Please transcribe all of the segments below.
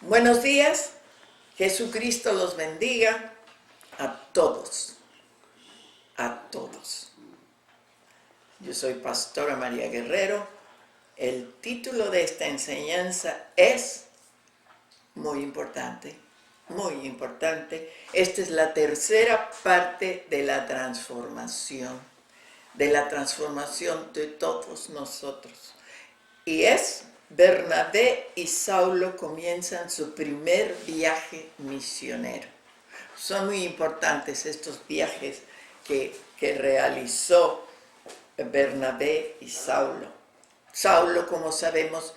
Buenos días, Jesucristo los bendiga a todos, a todos. Yo soy Pastora María Guerrero. El título de esta enseñanza es muy importante, muy importante. Esta es la tercera parte de la transformación de todos nosotros. Y es Bernabé y Saulo comienzan su primer viaje misionero. Son muy importantes estos viajes que realizó Bernabé y Saulo. Saulo, como sabemos,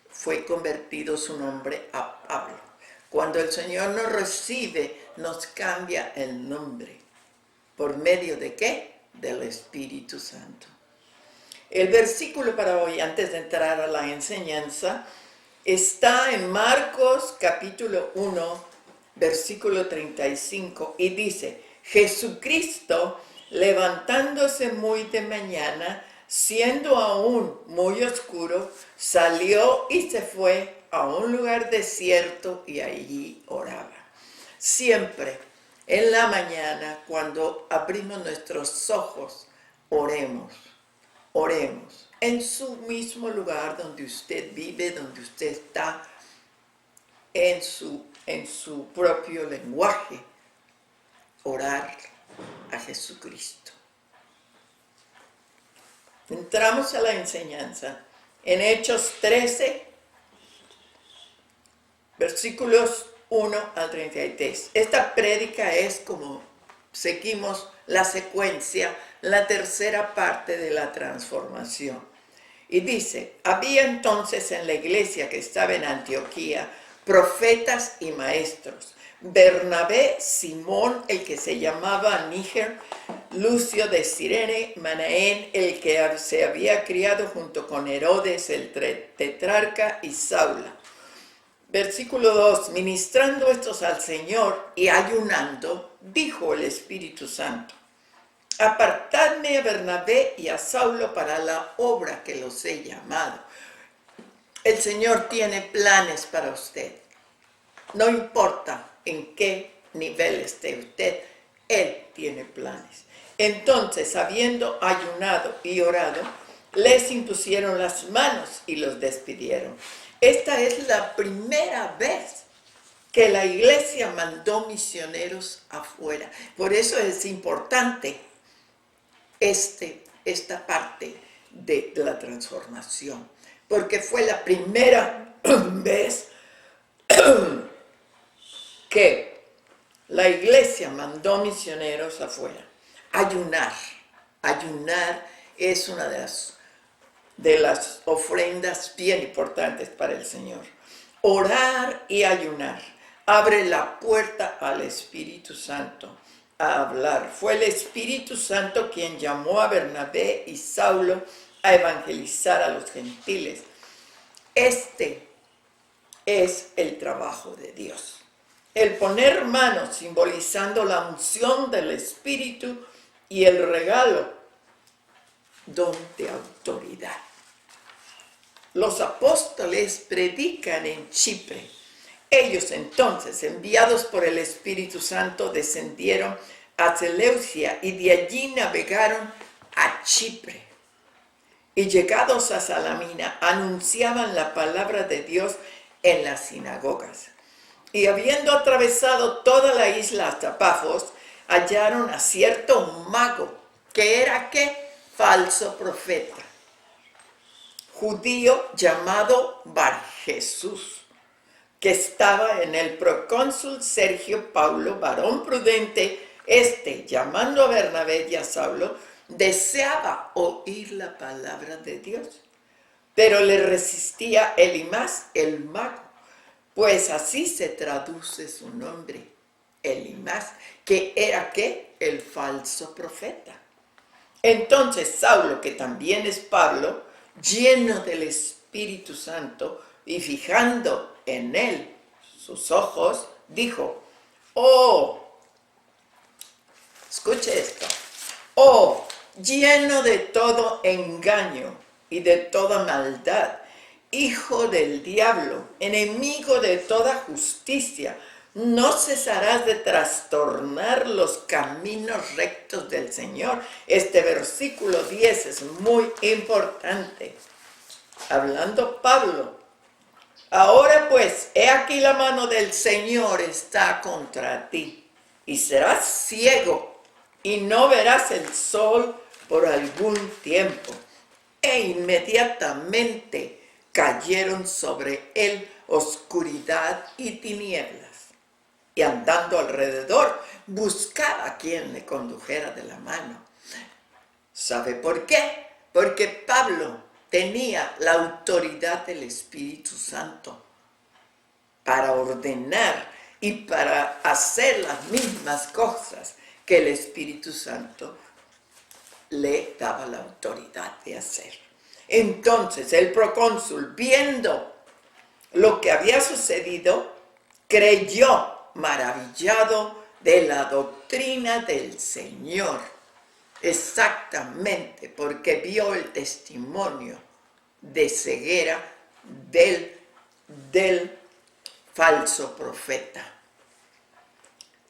fue convertido su nombre a Pablo. Cuando el Señor nos recibe, nos cambia el nombre. ¿Por medio de qué? Del Espíritu Santo. El versículo para hoy, antes de entrar a la enseñanza, está en Marcos capítulo 1, versículo 35, y dice: Jesucristo, levantándose muy de mañana, siendo aún muy oscuro, salió y se fue a un lugar desierto y allí oraba. Siempre en la mañana, cuando abrimos nuestros ojos, oremos. Oremos en su mismo lugar donde usted vive, donde usted está, en su propio lenguaje. Orar a Jesucristo. Entramos a la enseñanza en Hechos 13, versículos 1 al 33. Esta prédica es como seguimos la secuencia, la tercera parte de la transformación. Y dice: había entonces en la iglesia que estaba en Antioquía profetas y maestros: Bernabé, Simón, el que se llamaba Níger, Lucio de Cirene, Manaén, el que se había criado junto con Herodes el tetrarca, y Saulo. Versículo 2: ministrando estos al Señor y ayunando, dijo el Espíritu Santo: apartadme a Bernabé y a Saulo para la obra que los he llamado. El Señor tiene planes para usted. No importa en qué nivel esté usted, Él tiene planes. Entonces, habiendo ayunado y orado, les impusieron las manos y los despidieron. Esta es la primera vez que la iglesia mandó misioneros afuera. Por eso es importante esta parte de la transformación, porque fue la primera vez que la iglesia mandó misioneros afuera. Ayunar es una de las ofrendas bien importantes para el Señor. Orar y ayunar abre la puerta al Espíritu Santo a hablar. Fue el Espíritu Santo quien llamó a Bernabé y Saulo a evangelizar a los gentiles. Este es el trabajo de Dios. El poner manos simbolizando la unción del Espíritu y el regalo, don de autoridad. Los apóstoles predican en Chipre. Ellos entonces, enviados por el Espíritu Santo, descendieron a Seleucia y de allí navegaron a Chipre. Y llegados a Salamina, anunciaban la palabra de Dios en las sinagogas. Y habiendo atravesado toda la isla hasta Pafos, hallaron a cierto mago, que era ¿qué? Falso profeta, judío llamado Bar Jesús, que estaba en el procónsul Sergio Paulo, varón prudente. Llamando a Bernabé y a Saulo, deseaba oír la palabra de Dios, pero le resistía Elimas, el mago, pues así se traduce su nombre, Elimas, que era ¿qué? El falso profeta. Entonces Saulo, que también es Pablo, lleno del Espíritu Santo y fijando en él sus ojos, dijo: escuche esto, lleno de todo engaño y de toda maldad, hijo del diablo, enemigo de toda justicia, no cesarás de trastornar los caminos rectos del Señor. Este versículo 10 es muy importante. Hablando Pablo, ahora pues, he aquí la mano del Señor está contra ti, y serás ciego, y no verás el sol por algún tiempo. E inmediatamente cayeron sobre él oscuridad y tinieblas. Y andando alrededor, buscaba a quien le condujera de la mano. ¿Sabe por qué? Porque Pablo tenía la autoridad del Espíritu Santo para ordenar y para hacer las mismas cosas que el Espíritu Santo le daba la autoridad de hacer. Entonces el procónsul, viendo lo que había sucedido, creyó, maravillado de la doctrina del Señor, exactamente porque vio el testimonio de ceguera del falso profeta.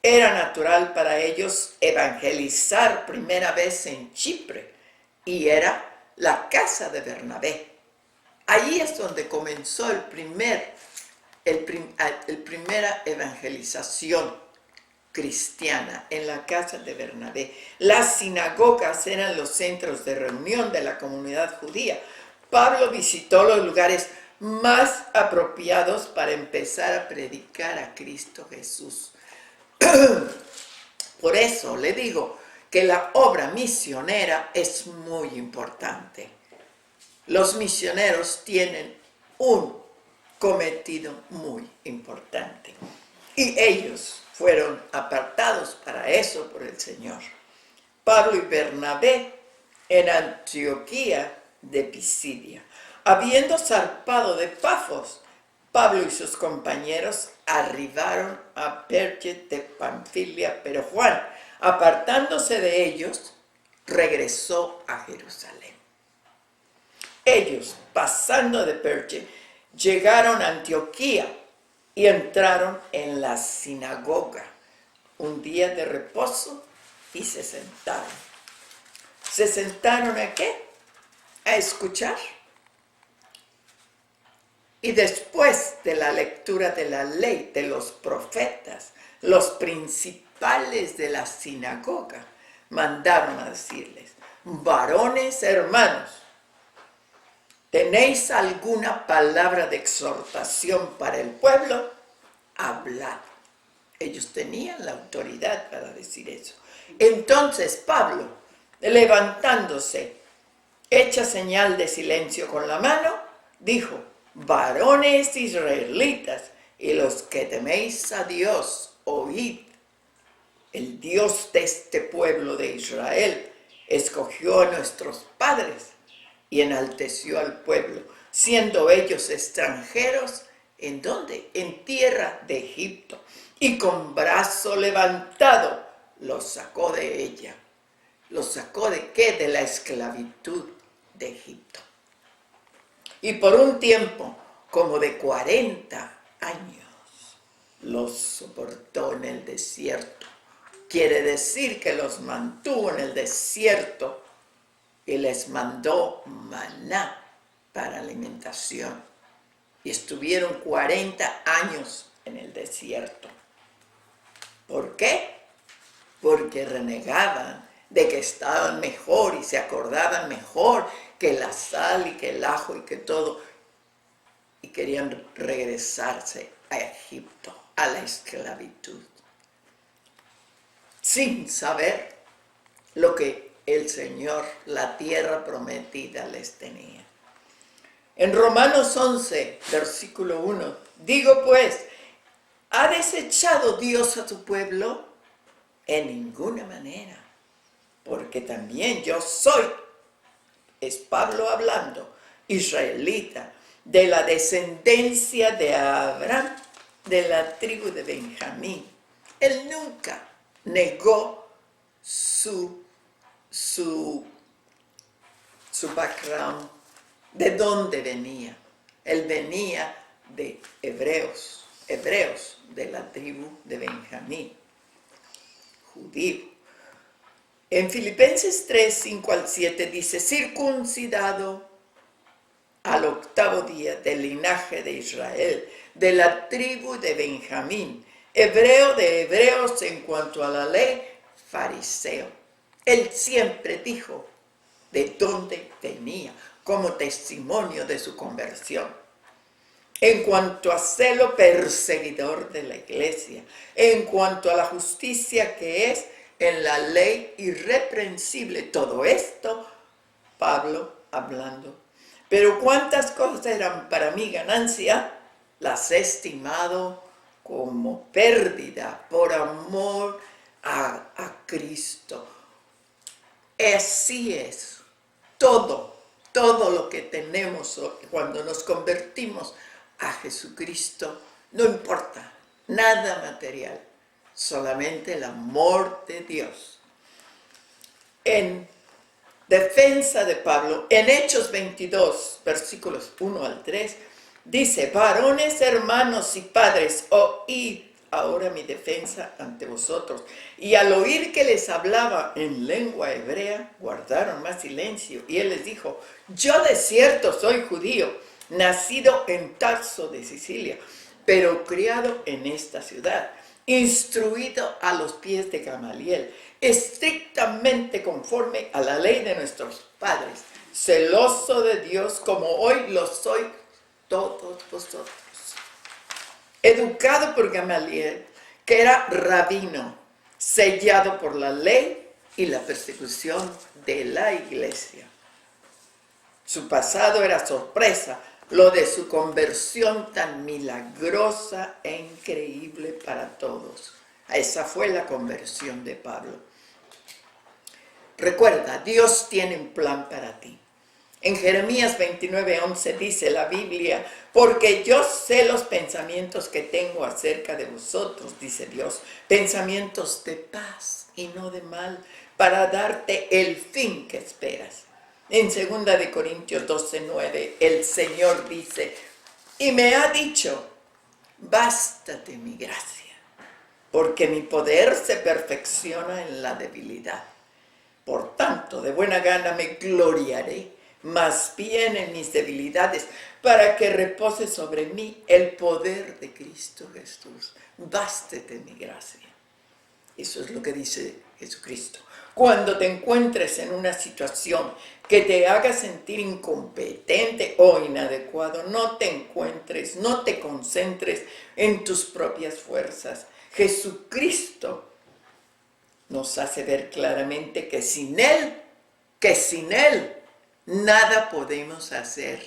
Era natural para ellos evangelizar primera vez en Chipre, y era la casa de Bernabé. Ahí es donde comenzó la primera evangelización cristiana, en la casa de Bernabé. Las sinagogas eran los centros de reunión de la comunidad judía. Pablo visitó los lugares más apropiados para empezar a predicar a Cristo Jesús. Por eso le digo que la obra misionera es muy importante. Los misioneros tienen un cometido muy importante, y ellos fueron apartados para eso por el Señor. Pablo y Bernabé en Antioquía de Pisidia. Habiendo zarpado de Pafos, Pablo y sus compañeros arribaron a Perge de Panfilia, pero Juan, apartándose de ellos, regresó a Jerusalén. Ellos, pasando de Perge, llegaron a Antioquía y entraron en la sinagoga un día de reposo y se sentaron. ¿Se sentaron a qué? A escuchar. Y después de la lectura de la ley de los profetas, los principales de la sinagoga mandaron a decirles: varones hermanos, ¿tenéis alguna palabra de exhortación para el pueblo? Hablad. Ellos tenían la autoridad para decir eso. Entonces Pablo, levantándose, hecha señal de silencio con la mano, dijo: varones israelitas y los que teméis a Dios, oíd. El Dios de este pueblo de Israel escogió a nuestros padres y enalteció al pueblo, siendo ellos extranjeros. ¿En dónde? En tierra de Egipto. Y con brazo levantado los sacó de ella. ¿Los sacó de qué? De la esclavitud de Egipto. Y por un tiempo, como de 40 años, los soportó en el desierto. Quiere decir que los mantuvo en el desierto y les mandó maná para alimentación. Y estuvieron 40 años en el desierto. ¿Por qué? Porque renegaban de que estaban mejor y se acordaban mejor que la sal y que el ajo y que todo, y querían regresarse a Egipto, a la esclavitud, sin saber lo que el Señor, la tierra prometida, les tenía. En Romanos 11, versículo 1, digo pues, ¿ha desechado Dios a tu pueblo? En ninguna manera, porque también yo soy, es Pablo hablando, israelita, de la descendencia de Abraham, de la tribu de Benjamín. Él nunca negó su background, de dónde venía. Él venía de hebreos de la tribu de Benjamín, judío. En Filipenses 3, 5 al 7 dice, circuncidado al 8º día del linaje de Israel, de la tribu de Benjamín, hebreo de hebreos en cuanto a la ley, fariseo. Él siempre dijo de dónde venía, como testimonio de su conversión. En cuanto a celo, perseguidor de la iglesia. En cuanto a la justicia que es en la ley, irreprensible. Todo esto, Pablo hablando. Pero cuántas cosas eran para mí ganancia, las he estimado como pérdida por amor a Cristo. Así es. Todo lo que tenemos cuando nos convertimos a Jesucristo, no importa, nada material, solamente el amor de Dios. En defensa de Pablo, en Hechos 22, versículos 1 al 3, dice, varones, hermanos y padres, oíd ahora mi defensa ante vosotros. Y al oír que les hablaba en lengua hebrea, guardaron más silencio. Y él les dijo, yo de cierto soy judío, nacido en Tarso de Sicilia, pero criado en esta ciudad, instruido a los pies de Gamaliel, estrictamente conforme a la ley de nuestros padres, celoso de Dios como hoy lo soy todos vosotros. Educado por Gamaliel, que era rabino, sellado por la ley y la persecución de la iglesia. Su pasado era sorpresa, lo de su conversión tan milagrosa e increíble para todos. Esa fue la conversión de Pablo. Recuerda, Dios tiene un plan para ti. En Jeremías 29:11 dice la Biblia, porque yo sé los pensamientos que tengo acerca de vosotros, dice Dios, pensamientos de paz y no de mal, para darte el fin que esperas. En 2 de Corintios 12:9, el Señor dice, y me ha dicho, bástate mi gracia, porque mi poder se perfecciona en la debilidad. Por tanto, de buena gana me gloriaré, más bien en mis debilidades, para que repose sobre mí el poder de Cristo Jesús. Bástete mi gracia. Eso es lo que dice Jesucristo. Cuando te encuentres en una situación que te haga sentir incompetente o inadecuado, no te concentres en tus propias fuerzas. Jesucristo nos hace ver claramente que sin Él, nada podemos hacer.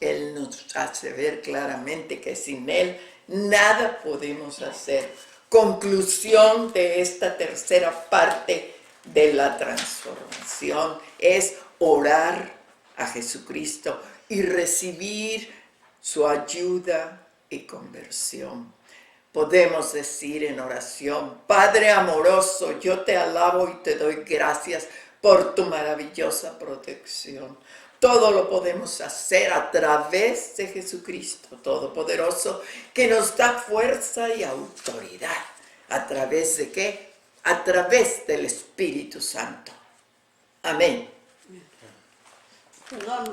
Él nos hace ver claramente que sin Él nada podemos hacer. Conclusión de esta tercera parte de la transformación es orar a Jesucristo y recibir su ayuda y conversión. Podemos decir en oración, Padre amoroso, yo te alabo y te doy gracias por tu maravillosa protección. Todo lo podemos hacer a través de Jesucristo Todopoderoso, que nos da fuerza y autoridad. ¿A través de qué? A través del Espíritu Santo. Amén.